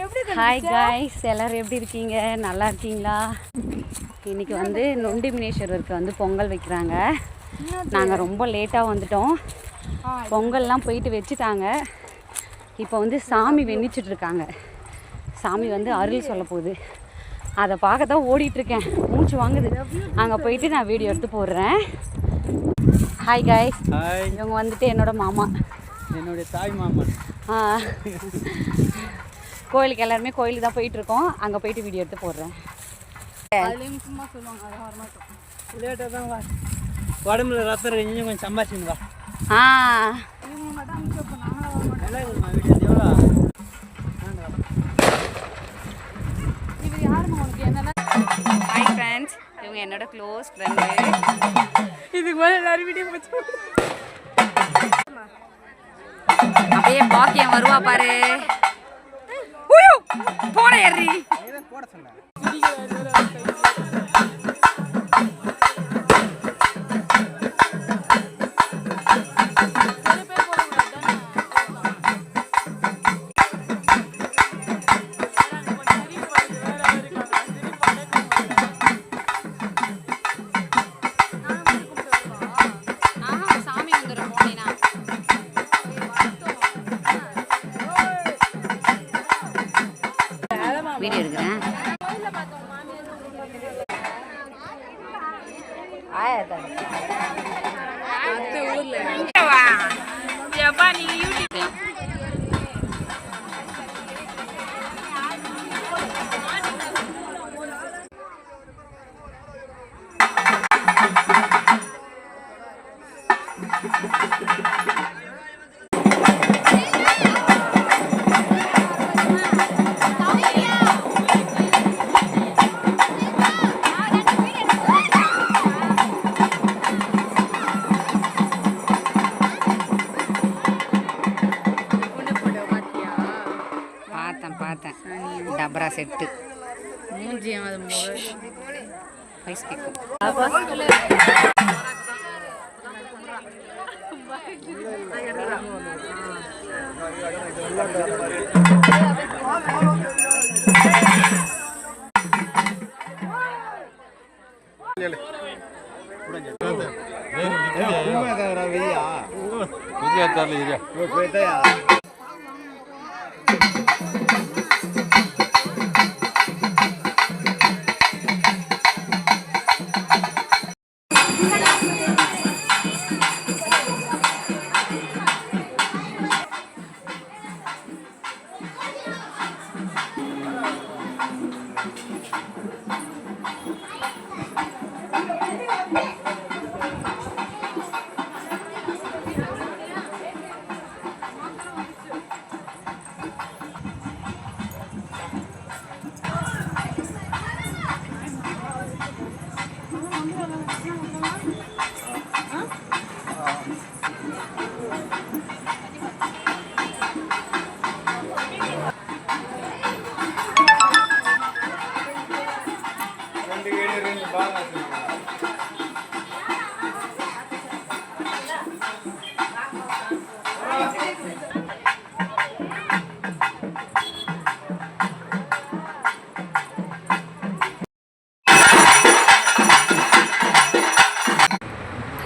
Hi guys, எல்லோரும் எப்படி இருக்கீங்க? நல்லா இருக்கீங்களா? இன்றைக்கி வந்து நொண்டி மீனேஸ்வரருக்கு வந்து பொங்கல் வைக்கிறாங்க. நாங்கள் ரொம்ப லேட்டாக வந்துட்டோம். பொங்கல்லாம் போயிட்டு வச்சுட்டாங்க. இப்போ வந்து சாமி வெண்ணிச்சிட்ருக்காங்க. சாமி வந்து அருள் சொல்ல போகுது. அதை பார்க்க தான் ஓடிட்டுருக்கேன். மூச்சு வாங்குது. அங்கே போயிட்டு நான் வீடியோ எடுத்து போடுறேன். ஹாய் காய்ஸ், இவங்க வந்துட்டு என்னோட மாமா, என்னுடைய தாய் மாமா. கோயிலுக்கு எல்லாருமே கோயிலுக்கு தான் போயிட்டுருக்கோம். அங்கே போயிட்டு வீடியோ எடுத்து போடுறேன். சும்மா சொல்லுவாங்க, அதை வரமாட்டோம். லேட்டாக தான் வா, உடம்புல ரத்தம் கொஞ்சம் கொஞ்சம் சம்பாதிச்சுன்னு வா. இவங்க மட்டும் அனுப்பிச்சு வைப்போம், நாங்களாம் வர மாட்டோம். நல்லா இருக்குமா வீடியோ? எவ்வளோ இது யாருமா உனக்கு என்னென்ன? ஹாய் ஃப்ரெண்ட்ஸ், இவங்க என்னோட க்ளோஸ் ஃப்ரெண்டு. இதுக்கு மேலே எல்லாரும் வீடியோ போச்சு. அப்படியே பாக்கியம் வருவா பாரு. போட ஏறி போட சொன்ன. வீடியோ எடுக்கிறேன். பார்த்தேன் டபரா செட்டு மூஞ்சி பைஸ் கேட்கும்.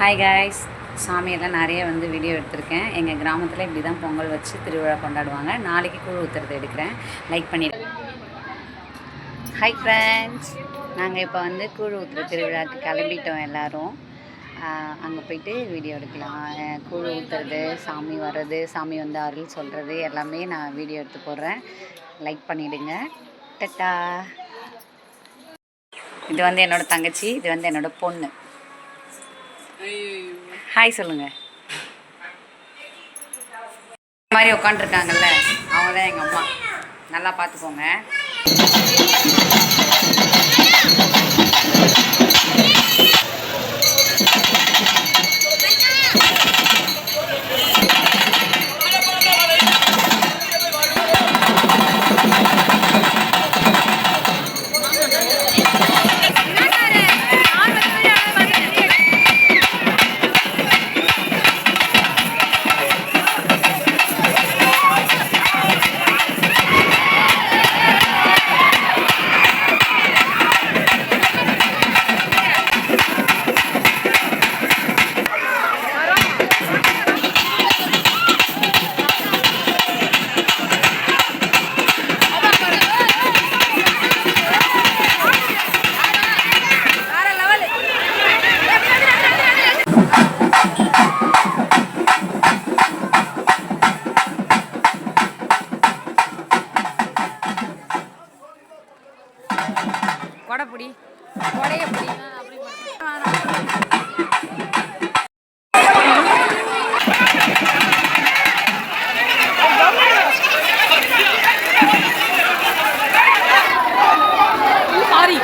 ஹாய் காய்ஸ், சாமியெல்லாம் நிறைய வந்து வீடியோ எடுத்திருக்கேன். எங்கள் கிராமத்தில் இப்படி தான் பொங்கல் வச்சு திருவிழா கொண்டாடுவாங்க. நாளைக்கு கூழ் ஊற்றுறது எடுக்கிறேன். லைக் பண்ணிடுறேன். ஹாய் ஃப்ரெண்ட்ஸ், நாங்கள் இப்போ வந்து கூழ் ஊற்றுற திருவிழாவுக்கு கிளம்பிட்டோம் எல்லோரும். அங்கே போயிட்டு வீடியோ எடுக்கலாம். கூழ் ஊற்றுறது, சாமி வர்றது, சாமி வந்து அருள் சொல்கிறது எல்லாமே நான் வீடியோ எடுத்து போடுறேன். லைக் பண்ணிவிடுங்க. டட்டா. இது வந்து என்னோடய தங்கச்சி, இது வந்து என்னோடய பொண்ணு. ஹாய் சொல்லுங்க. இந்த மாதிரி உட்காந்துருக்காங்கல்ல, அவங்க தான் எங்கள் அம்மா. நல்லா பார்த்துக்கோங்க. கொடைப்பிடி கொடைய பிடி சாரி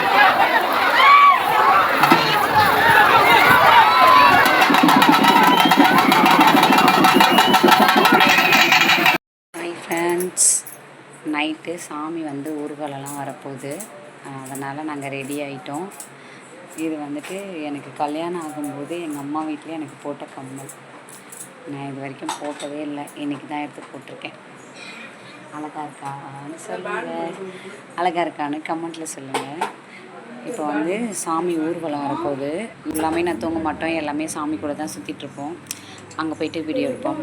ஃப்ரெண்ட்ஸ் நைட்டு சாமி வந்து ஊர்வலம்லாம் வரப்போகுது. அதனால் நாங்கள் ரெடி ஆகிட்டோம். இது வந்துட்டு எனக்கு கல்யாணம் ஆகும்போது எங்கள் அம்மா வீட்டில் எனக்கு போட்ட கம்மல். நான் இது வரைக்கும் போட்டதே இல்லை, இன்றைக்கி தான் எடுத்து போட்டிருக்கேன். அழகாக இருக்கான்னு சொல்லுங்கள், அழகாக இருக்கான்னு கமெண்ட்டில் சொல்லுங்கள். இப்போ வந்து சாமி ஊர்வலம் வரப்போகுது. எல்லாமே நான் தூங்க மாட்டோம், எல்லாமே சாமி கூட தான் சுற்றிட்டுருப்போம். அங்கே போய்ட்டு வீடியோ எடுப்போம்.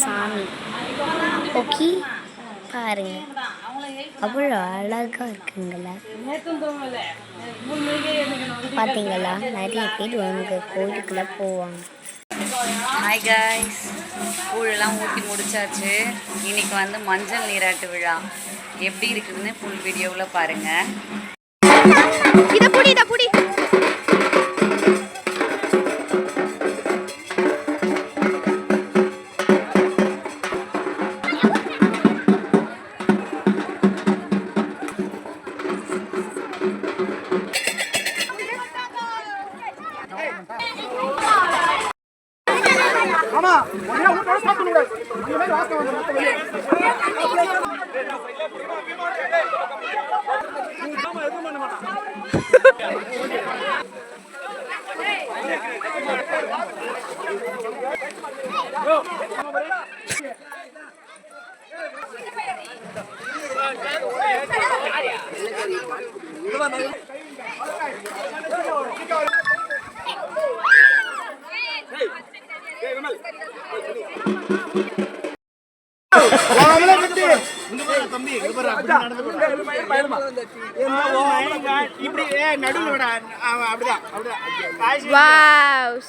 சாமி ஓகே பாருங்க, அவ்வளோ அழகாக இருக்குங்களா? பார்த்தீங்களா, நிறைய பேர் அவங்க கோயிலுக்குள்ளே போவாங்க. ஹாய் காய்ஸ், கூழெல்லாம் ஊற்றி முடிச்சாச்சு. இன்னைக்கு வந்து மஞ்சள் நீராட்டு விழா எப்படி இருக்குதுன்னு ஃபுல் வீடியோவில் பாருங்கள். இதை புடி தம்பி இப்படி நடுவில் விட அப்படிதான் வாவ்